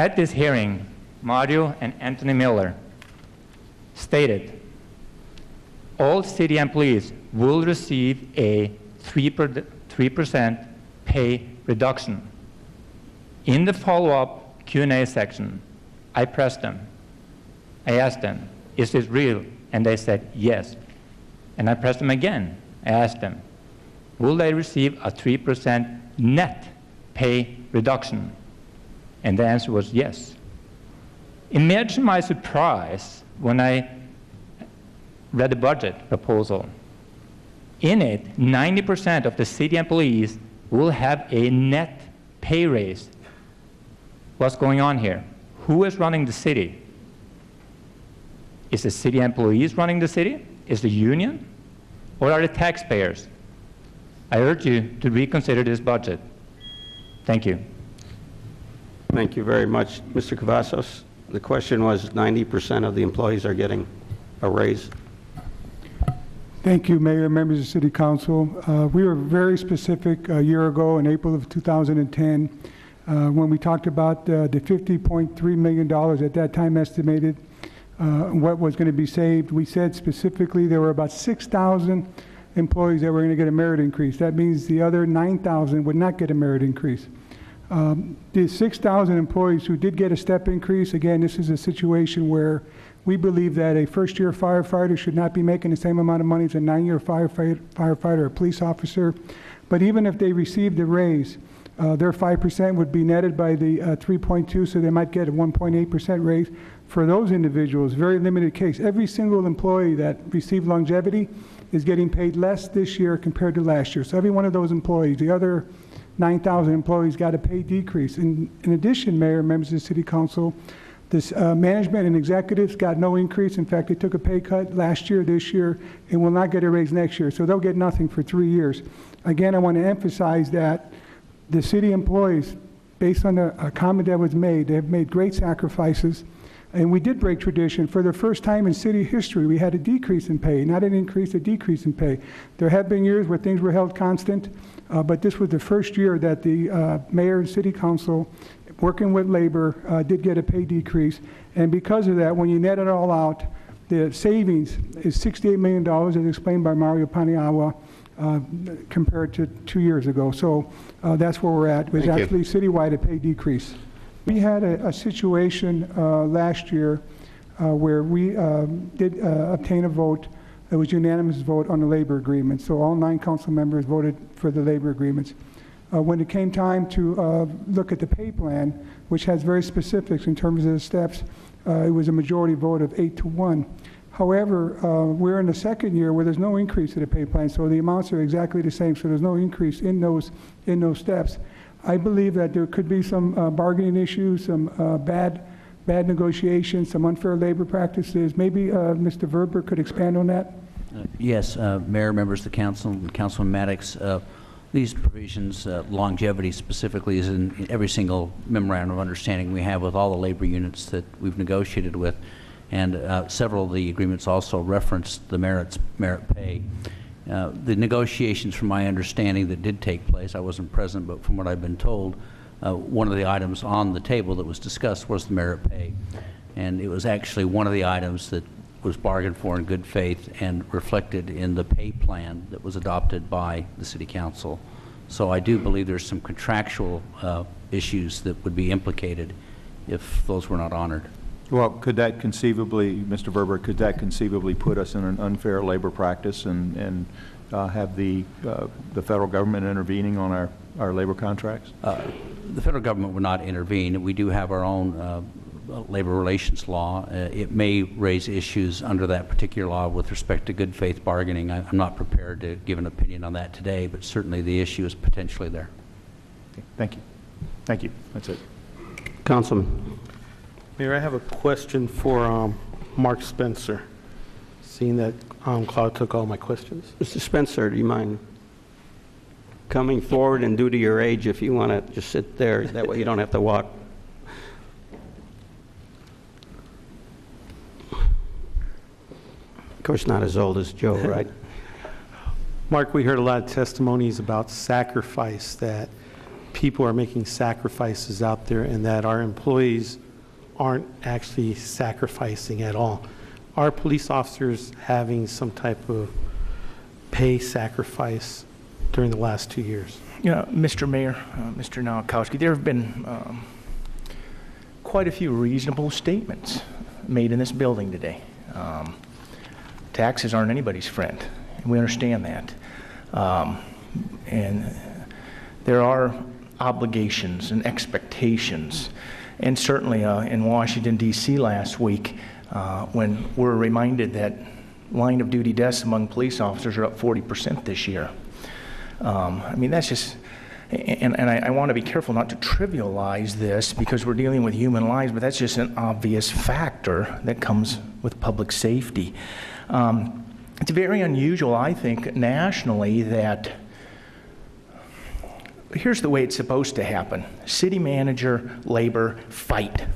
At this hearing, Mario and Anthony Miller stated all city employees will receive a 3% pay reduction. In the follow-up Q&A section, I pressed them. I asked them, is this real? And they said yes. And I pressed them again. I asked them, will they receive a 3% net pay reduction? And the answer was yes. Imagine my surprise when I read the budget proposal. In it, 90% of the city employees will have a net pay raise. What's going on here? Who is running the city? Is the city employees running the city? Is the union? Or are the taxpayers? I urge you to reconsider this budget. Thank you. Thank you very much. Mr. Cavazos, the question was 90% of the employees are getting a raise. Thank you, Mayor, members of City Council. We were very specific a year ago in April of 2010 when we talked about the $50.3 million at that time estimated what was going to be saved. We said specifically there were about 6,000 employees that were going to get a merit increase. That means the other 9,000 would not get a merit increase. The 6,000 employees who did get a step increase, again, this is a situation where we believe that a first-year firefighter should not be making the same amount of money as a 9-year firefighter or police officer. But even if they received a raise, their 5% would be netted by the 3.2, so they might get a 1.8% raise. For those individuals, very limited case. Every single employee that received longevity is getting paid less this year compared to last year. So every one of those employees, the other 9,000 employees, got a pay decrease. In addition, Mayor, members of the City Council, this management and executives got no increase. In fact, they took a pay cut last year, this year, and will not get a raise next year. So they'll get nothing for 3 years. Again, I want to emphasize that the city employees, based on a comment that was made, they have made great sacrifices. And we did break tradition. For the first time in city history, we had a decrease in pay, not an increase, a decrease in pay. There have been years where things were held constant, but this was the first year that the mayor and city council, working with labor, did get a pay decrease. And because of that, when you net it all out, the savings is $68 million, as explained by Mario Paniagua, compared to 2 years ago. So that's where we're at. It was actually citywide a pay decrease. We had a situation last year where we did obtain a vote. It was unanimous vote on the labor agreement. So all 9 council members voted for the labor agreements. When it came time to look at the pay plan, which has very specifics in terms of the steps, it was a majority vote of 8-1. However, we're in the second year where there's no increase in the pay plan, so the amounts are exactly the same, so there's no increase in those steps. I believe that there could be some bargaining issues, some bad negotiations, some unfair labor practices. Maybe Mr. Verber could expand on that? Yes, Mayor, members of the council, and Councilman Maddox, these provisions, longevity specifically, is in every single memorandum of understanding we have with all the labor units that we've negotiated with, and several of the agreements also reference the merit pay. The negotiations, from my understanding, that did take place, I wasn't present, but from what I've been told, one of the items on the table that was discussed was the merit pay. And it was actually one of the items that was bargained for in good faith and reflected in the pay plan that was adopted by the City Council. So I do believe there's some contractual issues that would be implicated if those were not honored. Well, could that conceivably, Mr. Verber, could that conceivably put us in an unfair labor practice and have the federal government intervening on our labor contracts? The federal government would not intervene. We do have our own labor relations law. It may raise issues under that particular law with respect to good faith bargaining. I'm not prepared to give an opinion on that today, but certainly the issue is potentially there. Okay, thank you. Thank you. That's it. Councilman. Mayor, I have a question for Mark Spencer, seeing that Claude took all my questions. Mr. Spencer, do you mind coming forward, and due to your age, if you want to just sit there, that way you don't have to walk. Of course, not as old as Joe, right? Mark, we heard a lot of testimonies about sacrifice that people are making sacrifices out there and that our employees aren't actually sacrificing at all. Are police officers having some type of pay sacrifice during the last 2 years? Yeah, Mr. Mayor, Mr. Nowakowski, there have been quite a few reasonable statements made in this building today. Taxes aren't anybody's friend, and we understand that. And there are obligations and expectations. And certainly in Washington, D.C. last week, when we're reminded that line of duty deaths among police officers are up 40% this year. I mean, that's just, and I want to be careful not to trivialize this because we're dealing with human lives, but that's just an obvious factor that comes with public safety. It's very unusual, I think, nationally that here's the way it's supposed to happen. City manager, labor, fight.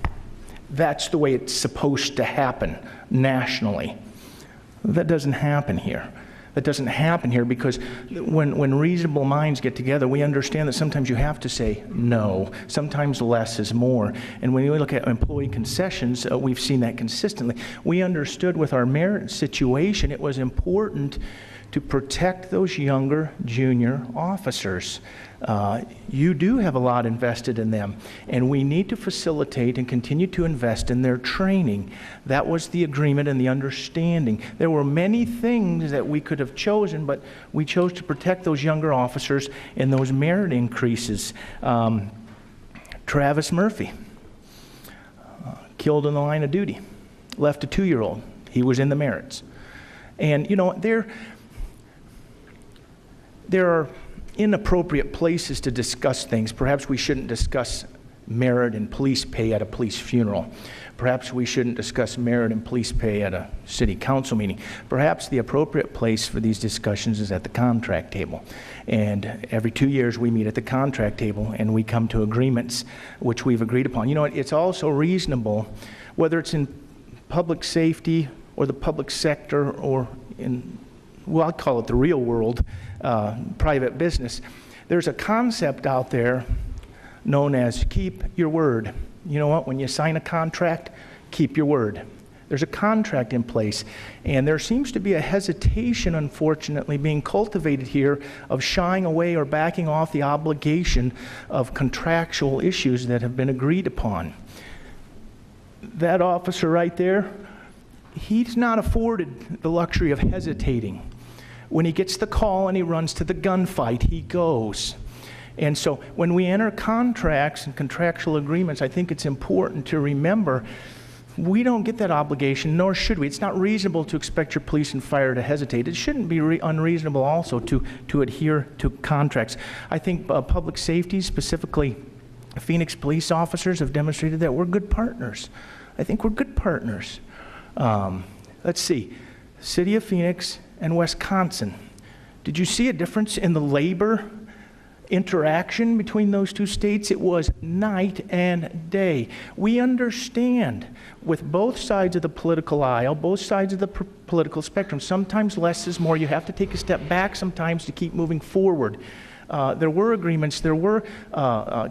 That's the way it's supposed to happen nationally. That doesn't happen here. That doesn't happen here because when reasonable minds get together, we understand that sometimes you have to say no. Sometimes less is more. And when we look at employee concessions, we've seen that consistently. We understood with our merit situation, it was important to protect those younger junior officers. You do have a lot invested in them, and we need to facilitate and continue to invest in their training. That was the agreement and the understanding. There were many things that we could have chosen, but we chose to protect those younger officers and those merit increases. Travis Murphy, killed in the line of duty, left a 2-year-old. He was in the merits. And, you know, there are inappropriate places to discuss things. Perhaps we shouldn't discuss merit and police pay at a police funeral. Perhaps we shouldn't discuss merit and police pay at a city council meeting. Perhaps the appropriate place for these discussions is at the contract table. And every 2 years we meet at the contract table and we come to agreements which we've agreed upon. You know, it's also reasonable, whether it's in public safety or the public sector or in, well, I'll call it the real world, private business. There's a concept out there known as keep your word. You know what? When you sign a contract, keep your word. There's a contract in place, and there seems to be a hesitation, unfortunately, being cultivated here of shying away or backing off the obligation of contractual issues that have been agreed upon. That officer right there, he's not afforded the luxury of hesitating. When he gets the call and he runs to the gunfight, he goes. And so when we enter contracts and contractual agreements, I think it's important to remember we don't get that obligation, nor should we. It's not reasonable to expect your police and fire to hesitate. It shouldn't be unreasonable also to adhere to contracts. I think public safety, specifically Phoenix police officers, have demonstrated that we're good partners. I think we're good partners. Let's see, City of Phoenix and Wisconsin. Did you see a difference in the labor interaction between those two states? It was night and day. We understand with both sides of the political aisle, both sides of the political spectrum, sometimes less is more. You have to take a step back sometimes to keep moving forward. There were agreements, there were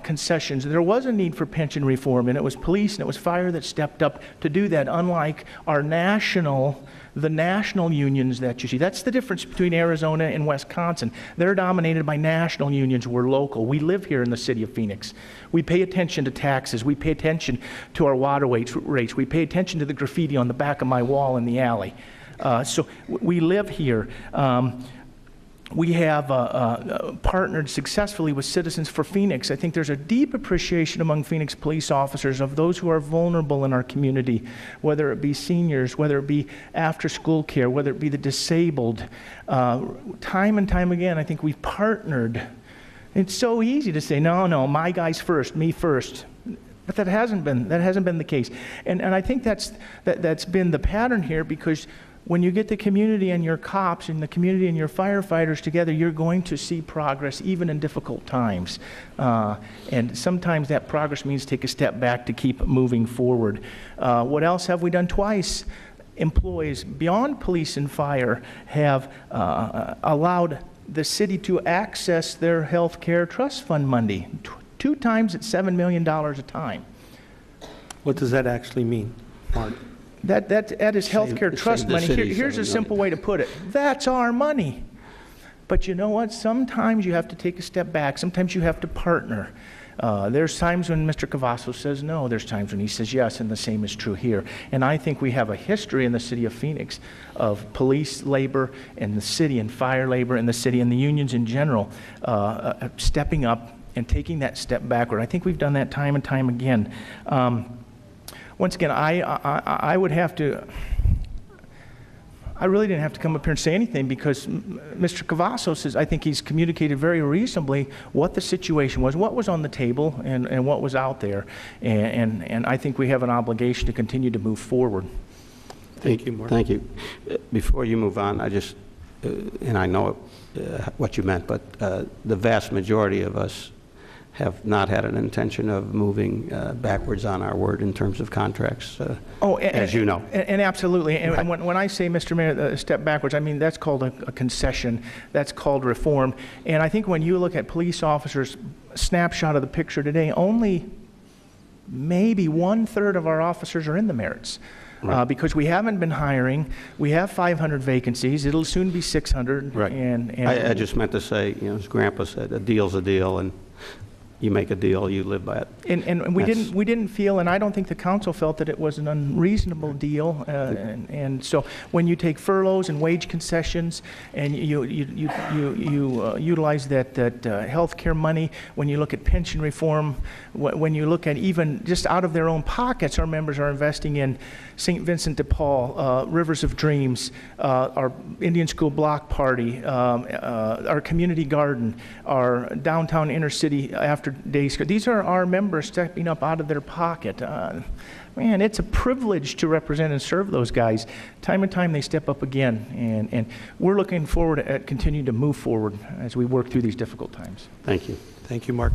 concessions, there was a need for pension reform, and it was police and it was fire that stepped up to do that, unlike our the national unions that you see. That's the difference between Arizona and Wisconsin. They're dominated by national unions. We're local. We live here in the city of Phoenix. We pay attention to taxes. We pay attention to our water rates. We pay attention to the graffiti on the back of my wall in the alley. So we live here. We have partnered successfully with Citizens for Phoenix. I think there's a deep appreciation among Phoenix police officers of those who are vulnerable in our community, whether it be seniors, whether it be after-school care, whether it be the disabled. Time and time again, I think we've partnered. It's so easy to say, no, my guys first, me first. But that hasn't been the case. And I think that's been the pattern here, because when you get the community and your cops and the community and your firefighters together, you're going to see progress even in difficult times. And sometimes that progress means take a step back to keep moving forward. What else have we done? Twice, employees beyond police and fire have allowed the city to access their health care trust fund money, 2 times at $7 million a time. What does that actually mean, Mark? That is health care Save trust the money. city Here's a $7 simple way to put it. That's our money. But you know what? Sometimes you have to take a step back. Sometimes you have to partner. There's times when Mr. Cavazos says no. There's times when he says yes, and the same is true here. And I think we have a history in the city of Phoenix of police labor and the city and fire labor and the city and the unions in general stepping up and taking that step backward. I think we've done that time and time again. Once again, I would have to... I really didn't have to come up here and say anything because Mr. Cavazos I think he's communicated very reasonably what the situation was, what was on the table, and what was out there. And I think we have an obligation to continue to move forward. Thank you, Mark. Thank you. Before you move on, I just, and I know what you meant, but the vast majority of us have not had an intention of moving backwards on our word in terms of contracts, as you know. And absolutely. And Right. when I say, Mr. Mayor, a step backwards, I mean that's called a concession. That's called reform. And I think when you look at police officers' snapshot of the picture today, only maybe 1/3 of our officers are in the merits. Right. Because we haven't been hiring. We have 500 vacancies. It'll soon be 600. Right. And I just meant to say, you know, as Grandpa said, a deal's a deal, and you make a deal, you live by it. And we didn't feel, and I don't think the council felt that it was an unreasonable deal. And so when you take furloughs and wage concessions, and you utilize that health care money, when you look at pension reform, when you look at even just out of their own pockets, our members are investing in St. Vincent de Paul, Rivers of Dreams, our Indian School Block Party, our community garden, our downtown inner city after day school. These are our members stepping up out of their pocket. Man, it's a privilege to represent and serve those guys. Time and time they step up again, and we're looking forward at continuing to move forward as we work through these difficult times. Thank you. Thank you, Mark.